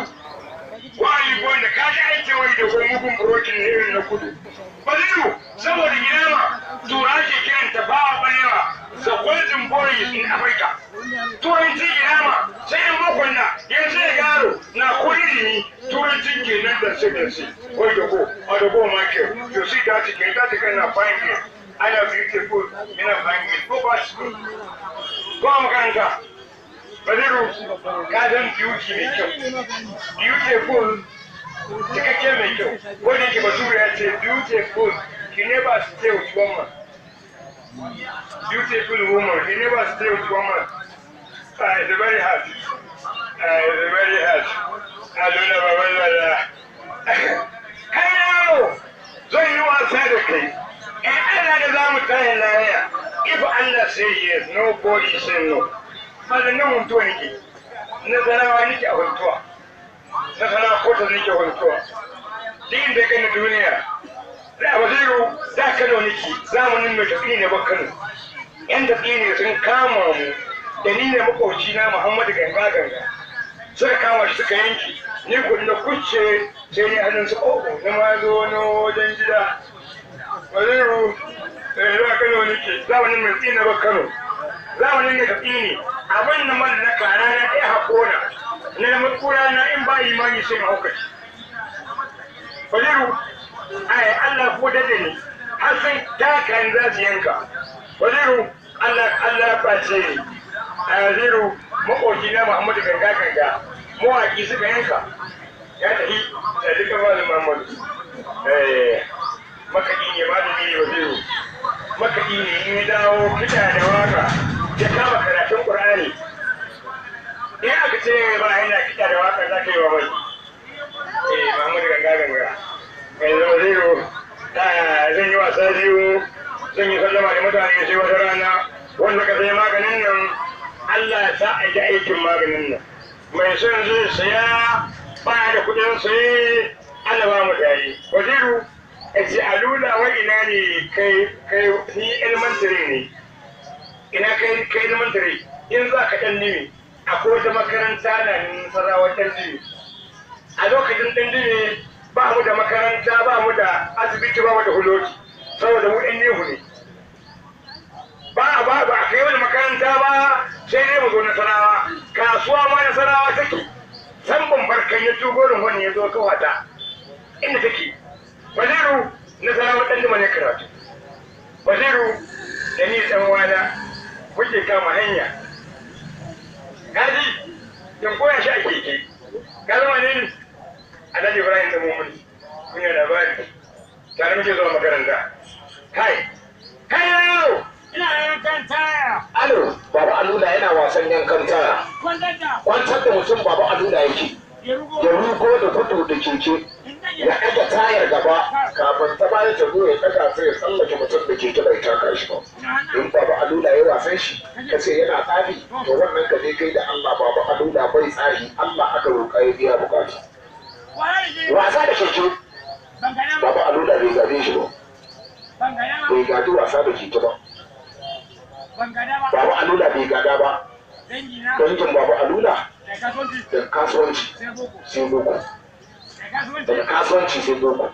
kudu wani wanda ka ji aiki wani da kuma mugun burokin ne irin na kudu baziru saboda gidama tura ke kiranta ba a balewa the golden boys in Africa turanci gidama sai yan makon na yanzu ya garo na kudi ne turancin ke nan da sai wai da ko a da ko market you see that again na fine here I am beautiful ina fine here go back school ko makaranta baziru ka dan beauty mai kyau beautiful cikakke mai kyau wanda ke basura ya ce beautiful he never stay with woman beautiful woman he never stay with woman it's very hard it's very hard I don't know about kai yaro zan yi wasa da kai in Allah da za mu tayi lafiya if Allah say yes nobody say no malamin huntuwa nake na zarawa nake a huntuwa na sana kota nake huntuwa din da kan duniya da waziru da Kano nake zamanin mai tafi ne ba Kano yan da ne sun kama mu da ni ne makoci na Muhammadu Ganga suka kama shi suka yanki ni ko na kucce sai ni hannun su na ma zo na wajen gida waziru da Kano nake zamanin mai tsina ba Kano zamanin da tafi ne abin da man na kara na ɗaya haƙona na matkura na in ba imani sai na hukaci waziru ai Allah ko dade ne har sai takan za su yanka waziru Allah ba ce ne a waziru makoki na Muhammadu Ganga mawaƙi suka yanka ya tafi da duka malin Muhammadu makaɗi ne malami ne waziru makaɗi ne in ya dawo kiɗa da waka ya kama karatun Qur'ani in aka ce ba yana kiɗa da waka za ka yi wa mai Muhammadu Ganga mai zama zero zan yi wasa biyu zan yi sallama da mutane sai wata rana wanda ka sai maganin nan Allah ya sa a ji aikin maganin nan mai son zai saya ba da kudin saye Allah ba mu tare waziru ji alula wa ina ne kai ni elementary ne ina kai elementary in za ka dan nimi akwai wata makaranta na Nasarawa dan nimi a lokacin dan nimi ba mu da makaranta ba mu da asibiti ba mu da huloki saboda mu ɗan nehu ne ba a kai wani makaranta ba sai dai mu zo Nasarawa kasuwa ma Nasarawa take san bambarkan ya tugorin wani ya zo kawata inda take waziru Nasarawa ɗan nima ne karatu waziru da ni ɗan wana muke kama hanya kaji yan koya shi a keke ka zama ne Alhaji Ibrahim da Muhammad kun yi labari tare muke zuwa makaranta kai yau ina yankan taya alo baba Alula yana wasan yankan taya kwantar da mutum baba Alula yake ya rugo da kudu da keke ya ɗaga tayar gaba kafin ta bayan ta zo ya ɗaga sai ya tsallake mutum da keke bai taka shi ba in baba Alula ya wasan shi ka ce yana tsari to wannan ka je kai da Allah baba Alula bai tsari Allah aka roƙa ya biya bukata wasa da keke baba Alula bai gabe shi ba bai gadi wasa da keke ba baba Alula bai gada ba dangin baba Alula da kasuwanci sai boko daga kasuwanci sai boko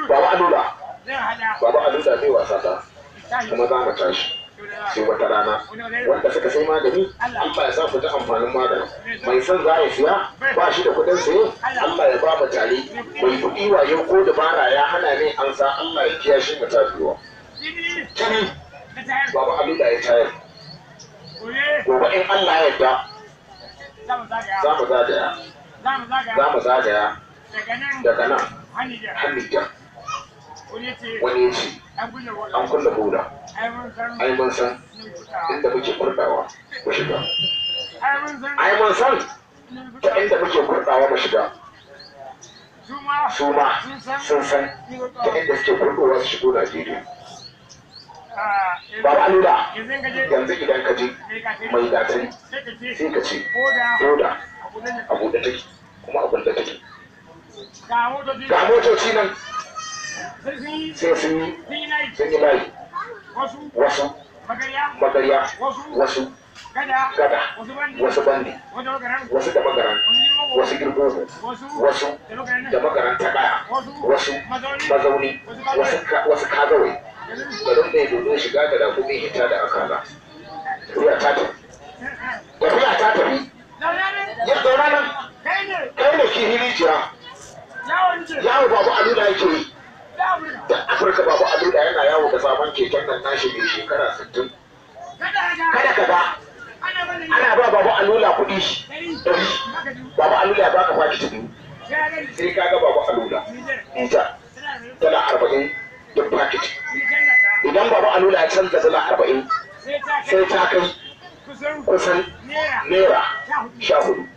baba Alula zai wasa ta kuma za mu tashi sai wata rana wanda suka sai magani Allah ya sa ku ta amfanin magani mai son za a siya ba shi da kudin saye Allah ya ba mu tare mai kuɗi wayo ko dabara ya hana ne an sa Allah ya kiya shi mu tafiwa tuni baba Alula ya tayar gobe in Allah ya yarda za mu zagaya daga nan hannija wani ya ce an kulle boda ai mun san inda muke kurdawa mu shiga ai mun san ta inda muke kurdawa mu shiga su ma sun san ta inda suke kurdawa su shigo Najeriya Baba Alula yanzu idan ka je mai gatari sai ka ce boda a buɗe take kuma a kulle take ga motoci nan sai sun yi layi wasu magarya wasu gada wasu bandi wasu da magaran wasu girgogo wasu da magaran ta kaya wasu mazauni wasu kagawai garin mai dodo shiga da rakumi hita da akaza tafiya ta tafi ya zauna nan kai da kihiri jira yawo babu aluna yake yi da afirka babu aluna yana yawo da sabon keken nan nashi mai shekara 60 kada ka ga ana ba babu alula kuɗi ɗari babu alula ba ka fashi biyu sai ka ga babu alula ita dala 40 duk fakiti idan babu alula ya canza dala 40 sai ta kai kusan naira 14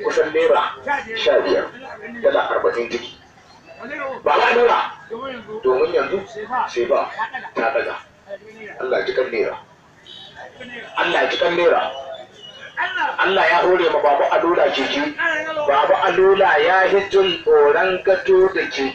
kusan naira 15 dala 40 ciki ba ma nura domin yanzu sai ba ta daga Allah ji kan nera Allah ji kan nera Allah ya hore ma babu alula keke babu alula ya hijin tsoron gato da keke